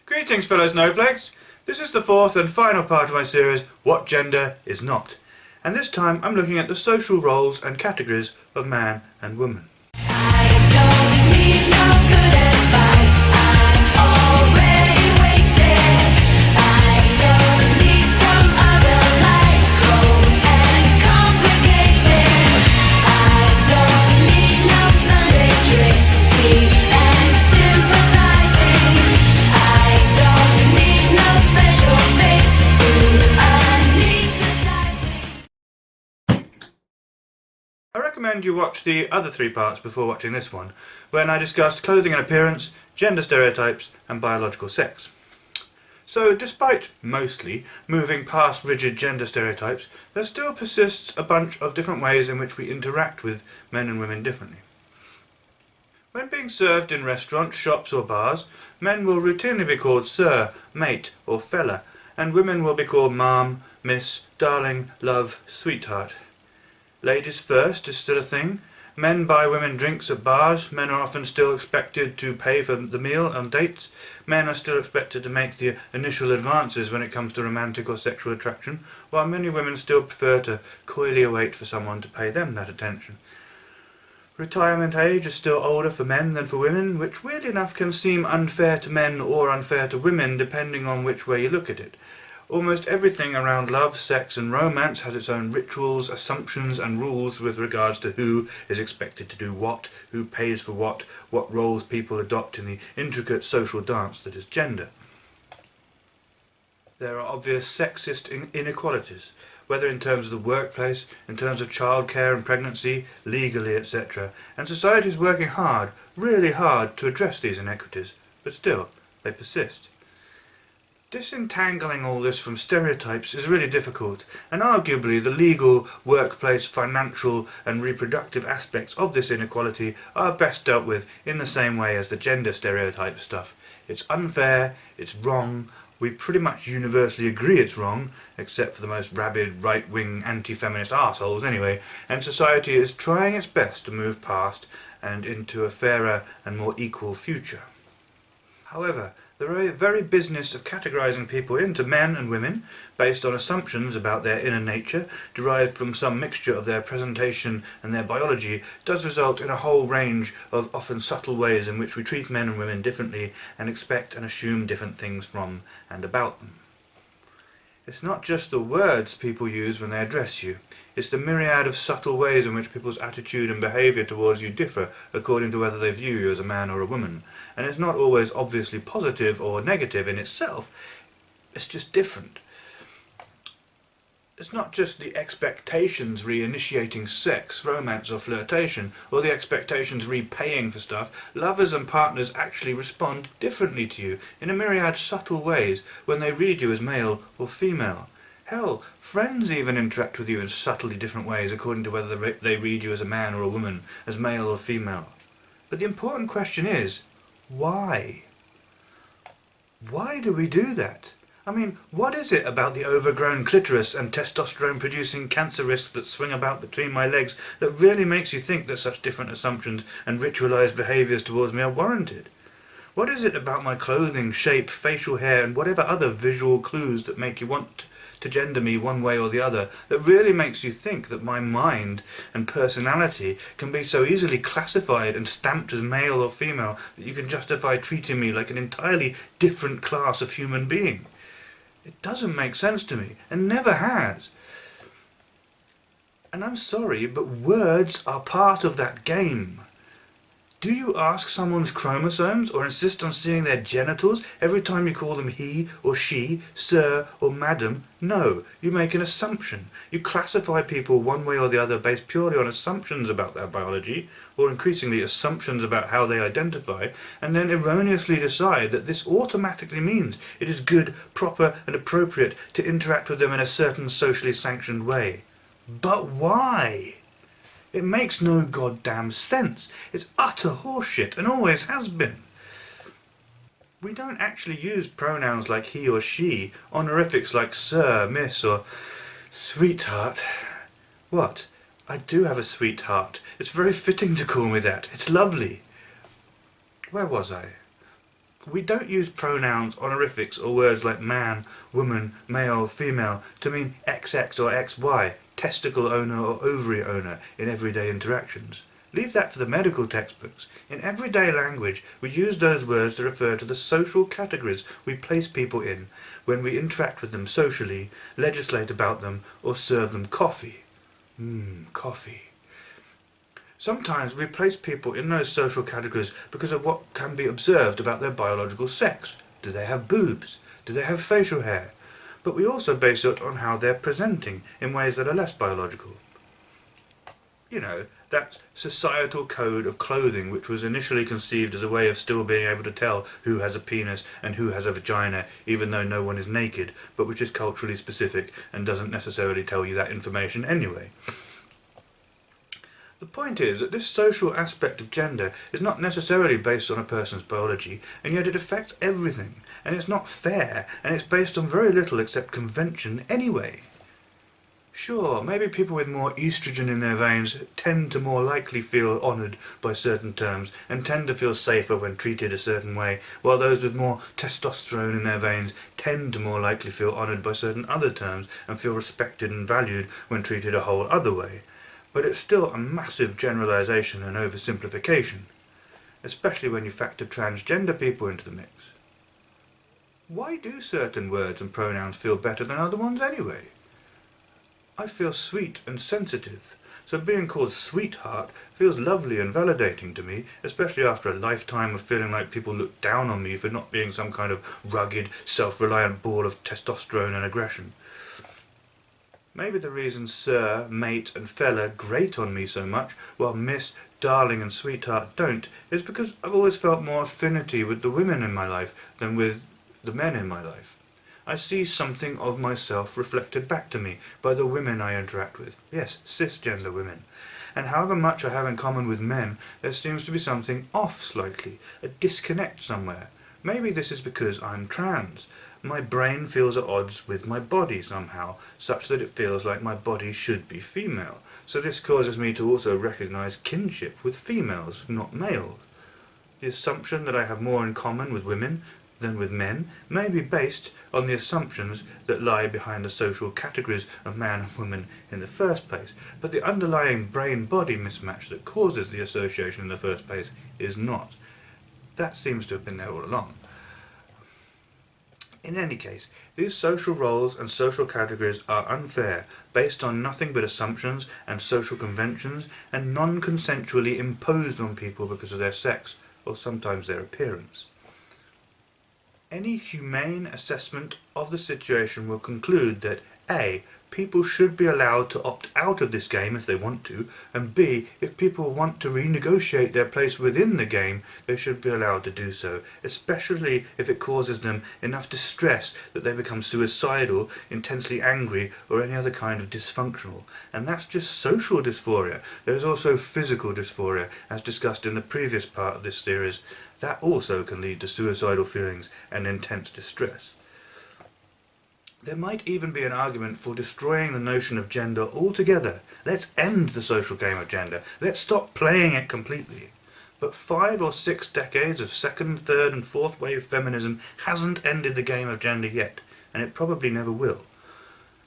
Greetings fellow snowflakes! This is the fourth and final part of my series, What Gender Is Not. And this time I'm looking at the social roles and categories of man and woman. I don't need no good advice. I'm already wasted. I don't need some other life cold and complicated. I don't need no Sunday tricks, tea and sympathizing. I don't need no special fix to anesthetize me. I recommend you watch the other three parts before watching this one, when I discussed clothing and appearance, gender stereotypes and biological sex. So despite, mostly, moving past rigid gender stereotypes, there still persists a bunch of different ways in which we interact with men and women differently. When being served in restaurants, shops or bars, men will routinely be called sir, mate or fella, and women will be called ma'am, miss, darling, love, sweetheart. Ladies first is still a thing. Men buy women drinks at bars. Men are often still expected to pay for the meal on dates. Men are still expected to make the initial advances when it comes to romantic or sexual attraction, while many women still prefer to coyly await for someone to pay them that attention. Retirement age is still older for men than for women, which weirdly enough can seem unfair to men or unfair to women depending on which way you look at it. Almost everything around love, sex and romance has its own rituals, assumptions and rules with regards to who is expected to do what, who pays for what roles people adopt in the intricate social dance that is gender. There are obvious sexist inequalities, whether in terms of the workplace, in terms of childcare and pregnancy, legally, etc. And society is working hard, really hard, to address these inequities, but still, they persist. Disentangling all this from stereotypes is really difficult, and arguably the legal, workplace, financial and reproductive aspects of this inequality are best dealt with in the same way as the gender stereotype stuff. It's unfair, it's wrong, we pretty much universally agree it's wrong, except for the most rabid, right-wing, anti-feminist arseholes anyway, and society is trying its best to move past and into a fairer and more equal future. However, the very business of categorizing people into men and women, based on assumptions about their inner nature, derived from some mixture of their presentation and their biology, does result in a whole range of often subtle ways in which we treat men and women differently and expect and assume different things from and about them. It's not just the words people use when they address you, it's the myriad of subtle ways in which people's attitude and behaviour towards you differ according to whether they view you as a man or a woman. And it's not always obviously positive or negative in itself, it's just different. It's not just the expectations re-initiating sex, romance or flirtation, or the expectations repaying for stuff. Lovers and partners actually respond differently to you in a myriad subtle ways when they read you as male or female. Hell, friends even interact with you in subtly different ways according to whether they read you as a man or a woman, as male or female. But the important question is, why? Why do we do that? I mean, what is it about the overgrown clitoris and testosterone-producing cancer risks that swing about between my legs that really makes you think that such different assumptions and ritualized behaviours towards me are warranted? What is it about my clothing, shape, facial hair and whatever other visual clues that make you want to gender me one way or the other that really makes you think that my mind and personality can be so easily classified and stamped as male or female that you can justify treating me like an entirely different class of human being? It doesn't make sense to me, and never has. And I'm sorry, but words are part of that game. Do you ask someone's chromosomes or insist on seeing their genitals every time you call them he or she, sir or madam? No, you make an assumption. You classify people one way or the other based purely on assumptions about their biology, or increasingly assumptions about how they identify, and then erroneously decide that this automatically means it is good, proper and appropriate to interact with them in a certain socially sanctioned way. But why? It makes no goddamn sense. It's utter horseshit and always has been. We don't actually use pronouns like he or she, honorifics like sir, miss or sweetheart. What? I do have a sweetheart. It's very fitting to call me that. It's lovely. Where was I? We don't use pronouns, honorifics, or words like man, woman, male, female to mean XX or XY, testicle owner or ovary owner in everyday interactions. Leave that for the medical textbooks. In everyday language, we use those words to refer to the social categories we place people in when we interact with them socially, legislate about them, or serve them coffee. Coffee. Sometimes we place people in those social categories because of what can be observed about their biological sex. Do they have boobs? Do they have facial hair? But we also base it on how they're presenting in ways that are less biological. You know, that societal code of clothing which was initially conceived as a way of still being able to tell who has a penis and who has a vagina even though no one is naked, but which is culturally specific and doesn't necessarily tell you that information anyway. The point is that this social aspect of gender is not necessarily based on a person's biology, and yet it affects everything, and it's not fair, and it's based on very little except convention anyway. Sure, maybe people with more estrogen in their veins tend to more likely feel honoured by certain terms, and tend to feel safer when treated a certain way, while those with more testosterone in their veins tend to more likely feel honoured by certain other terms, and feel respected and valued when treated a whole other way. But it's still a massive generalisation and oversimplification, especially when you factor transgender people into the mix. Why do certain words and pronouns feel better than other ones anyway? I feel sweet and sensitive, so being called sweetheart feels lovely and validating to me, especially after a lifetime of feeling like people look down on me for not being some kind of rugged, self-reliant ball of testosterone and aggression. Maybe the reason sir, mate and fella grate on me so much, while miss, darling and sweetheart don't, is because I've always felt more affinity with the women in my life than with the men in my life. I see something of myself reflected back to me by the women I interact with. Yes, cisgender women. And however much I have in common with men, there seems to be something off slightly, a disconnect somewhere. Maybe this is because I'm trans. My brain feels at odds with my body somehow, such that it feels like my body should be female. So this causes me to also recognise kinship with females, not males. The assumption that I have more in common with women than with men may be based on the assumptions that lie behind the social categories of man and woman in the first place, but the underlying brain-body mismatch that causes the association in the first place is not. That seems to have been there all along. In any case, these social roles and social categories are unfair, based on nothing but assumptions and social conventions, and non-consensually imposed on people because of their sex, or sometimes their appearance. Any humane assessment of the situation will conclude that A. People should be allowed to opt out of this game if they want to, and B. If people want to renegotiate their place within the game, they should be allowed to do so, especially if it causes them enough distress that they become suicidal, intensely angry, or any other kind of dysfunctional. And that's just social dysphoria. There is also physical dysphoria, as discussed in the previous part of this series. That also can lead to suicidal feelings and intense distress. There might even be an argument for destroying the notion of gender altogether. Let's end the social game of gender. Let's stop playing it completely. But 5 or 6 decades of second, third and fourth wave feminism hasn't ended the game of gender yet, and it probably never will.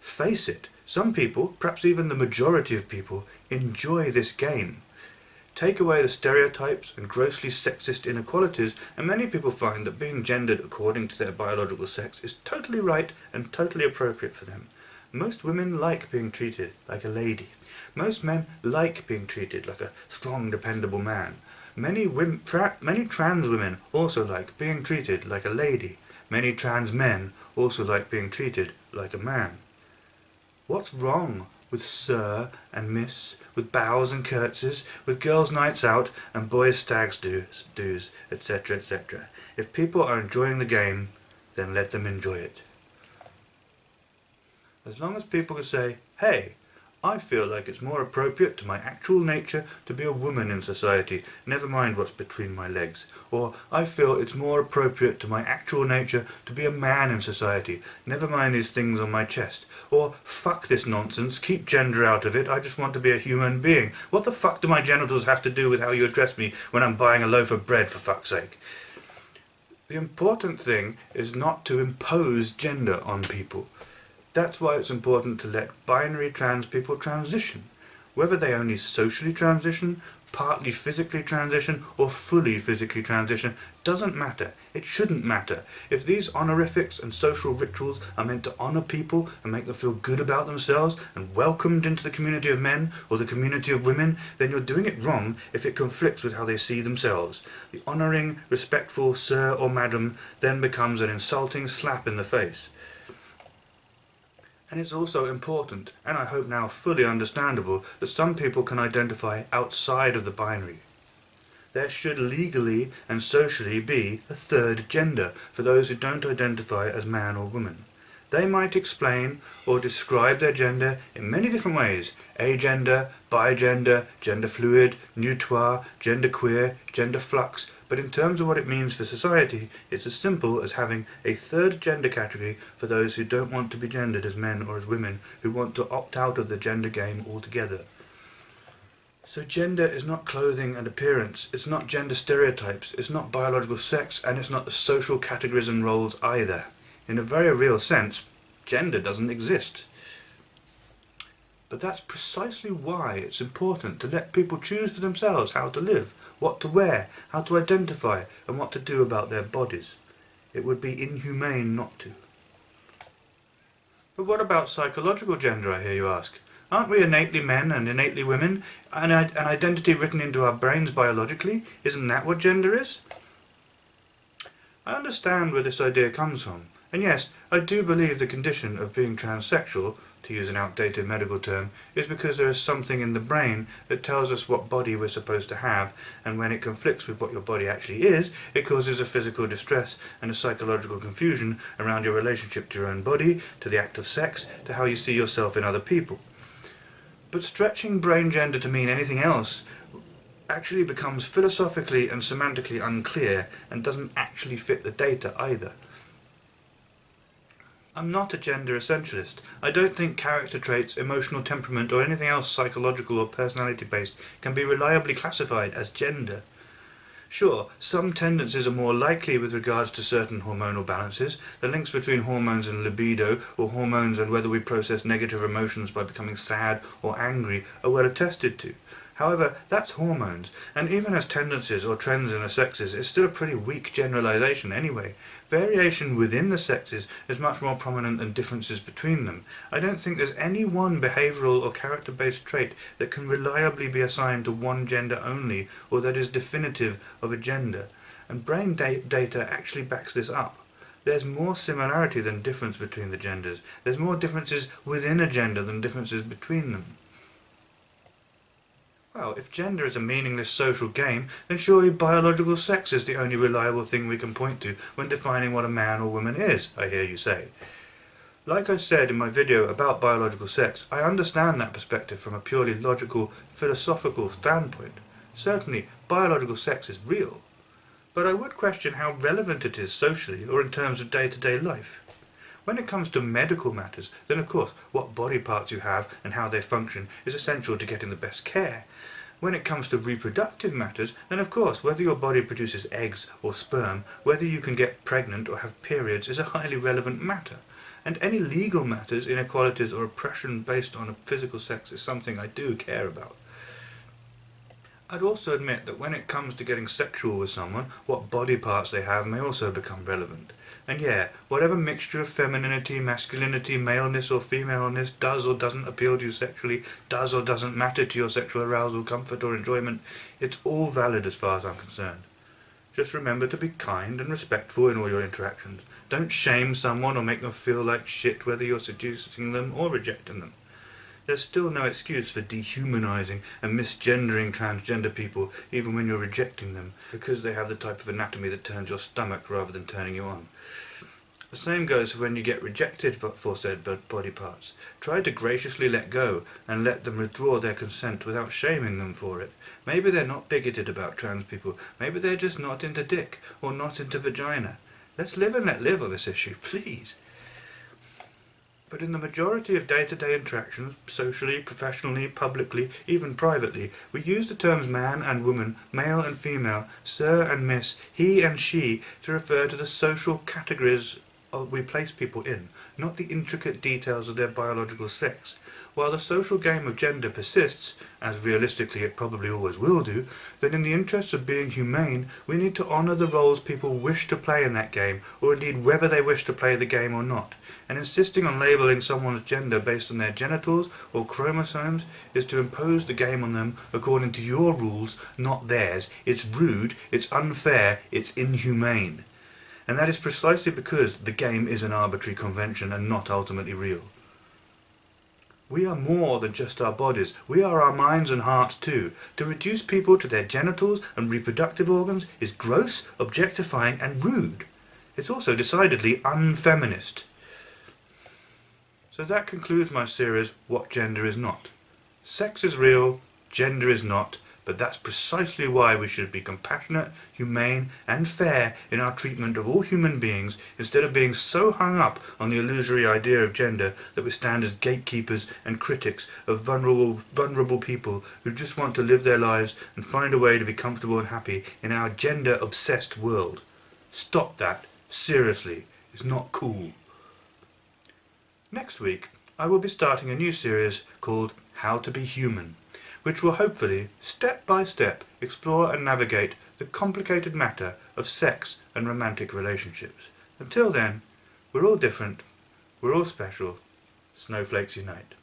Face it, some people, perhaps even the majority of people, enjoy this game. Take away the stereotypes and grossly sexist inequalities, and many people find that being gendered according to their biological sex is totally right and totally appropriate for them. Most women like being treated like a lady. Most men like being treated like a strong, dependable man. Many trans women also like being treated like a lady. Many trans men also like being treated like a man. What's wrong with sir and miss, with bows and curtsies, with girls' nights out and boys' stags do's, etc., etc. If people are enjoying the game, then let them enjoy it. As long as people can say, hey, I feel like it's more appropriate to my actual nature to be a woman in society, never mind what's between my legs. Or, I feel it's more appropriate to my actual nature to be a man in society, never mind these things on my chest. Or, fuck this nonsense, keep gender out of it, I just want to be a human being. What the fuck do my genitals have to do with how you address me when I'm buying a loaf of bread, for fuck's sake? The important thing is not to impose gender on people. That's why it's important to let binary trans people transition. Whether they only socially transition, partly physically transition, or fully physically transition doesn't matter. It shouldn't matter. If these honorifics and social rituals are meant to honour people and make them feel good about themselves and welcomed into the community of men or the community of women, then you're doing it wrong if it conflicts with how they see themselves. The honouring, respectful sir or madam then becomes an insulting slap in the face. And it's also important, and I hope now fully understandable, that some people can identify outside of the binary. There should legally and socially be a third gender for those who don't identify as man or woman. They might explain or describe their gender in many different ways: agender, bigender, gender fluid, neutoire, genderqueer, gender flux, but in terms of what it means for society, it's as simple as having a third gender category for those who don't want to be gendered as men or as women, who want to opt out of the gender game altogether. So gender is not clothing and appearance, it's not gender stereotypes, it's not biological sex, and it's not the social categories and roles either. In a very real sense, gender doesn't exist. But that's precisely why it's important to let people choose for themselves how to live, what to wear, how to identify, and what to do about their bodies. It would be inhumane not to. But what about psychological gender, I hear you ask? Aren't we innately men and innately women? An identity written into our brains biologically? Isn't that what gender is? I understand where this idea comes from. And yes, I do believe the condition of being transsexual, to use an outdated medical term, is because there is something in the brain that tells us what body we're supposed to have, and when it conflicts with what your body actually is, it causes a physical distress and a psychological confusion around your relationship to your own body, to the act of sex, to how you see yourself in other people. But stretching brain gender to mean anything else actually becomes philosophically and semantically unclear and doesn't actually fit the data either. I'm not a gender essentialist. I don't think character traits, emotional temperament, or anything else psychological or personality-based can be reliably classified as gender. Sure, some tendencies are more likely with regards to certain hormonal balances. The links between hormones and libido, or hormones and whether we process negative emotions by becoming sad or angry, are well attested to. However, that's hormones, and even as tendencies or trends in the sexes, it's still a pretty weak generalization anyway. Variation within the sexes is much more prominent than differences between them. I don't think there's any one behavioral or character-based trait that can reliably be assigned to one gender only, or that is definitive of a gender. And brain data actually backs this up. There's more similarity than difference between the genders. There's more differences within a gender than differences between them. Well, if gender is a meaningless social game, then surely biological sex is the only reliable thing we can point to when defining what a man or woman is, I hear you say. Like I said in my video about biological sex, I understand that perspective from a purely logical, philosophical standpoint. Certainly, biological sex is real. But I would question how relevant it is socially or in terms of day-to-day life. When it comes to medical matters, then of course what body parts you have and how they function is essential to getting the best care. When it comes to reproductive matters, then of course whether your body produces eggs or sperm, whether you can get pregnant or have periods is a highly relevant matter. And any legal matters, inequalities or oppression based on a physical sex is something I do care about. I'd also admit that when it comes to getting sexual with someone, what body parts they have may also become relevant. And yeah, whatever mixture of femininity, masculinity, maleness or femaleness does or doesn't appeal to you sexually, does or doesn't matter to your sexual arousal, comfort or enjoyment, it's all valid as far as I'm concerned. Just remember to be kind and respectful in all your interactions. Don't shame someone or make them feel like shit whether you're seducing them or rejecting them. There's still no excuse for dehumanizing and misgendering transgender people even when you're rejecting them, because they have the type of anatomy that turns your stomach rather than turning you on. The same goes for when you get rejected for said body parts. Try to graciously let go and let them withdraw their consent without shaming them for it. Maybe they're not bigoted about trans people, maybe they're just not into dick or not into vagina. Let's live and let live on this issue, please. But in the majority of day-to-day interactions, socially, professionally, publicly, even privately, we use the terms man and woman, male and female, sir and miss, he and she to refer to the social categories we place people in, not the intricate details of their biological sex. While the social game of gender persists, as realistically it probably always will do, then in the interests of being humane, we need to honour the roles people wish to play in that game, or indeed whether they wish to play the game or not. And insisting on labelling someone's gender based on their genitals or chromosomes is to impose the game on them according to your rules, not theirs. It's rude, it's unfair, it's inhumane. And that is precisely because the game is an arbitrary convention and not ultimately real. We are more than just our bodies, we are our minds and hearts too. To reduce people to their genitals and reproductive organs is gross, objectifying and rude. It's also decidedly unfeminist. So that concludes my series, What Gender Is Not. Sex is real, gender is not, but that's precisely why we should be compassionate, humane and fair in our treatment of all human beings, instead of being so hung up on the illusory idea of gender that we stand as gatekeepers and critics of vulnerable people who just want to live their lives and find a way to be comfortable and happy in our gender-obsessed world. Stop that. Seriously. It's not cool. Next week, I will be starting a new series called How to Be Human, which will hopefully, step by step, explore and navigate the complicated matter of sex and romantic relationships. Until then, we're all different, we're all special, snowflakes unite.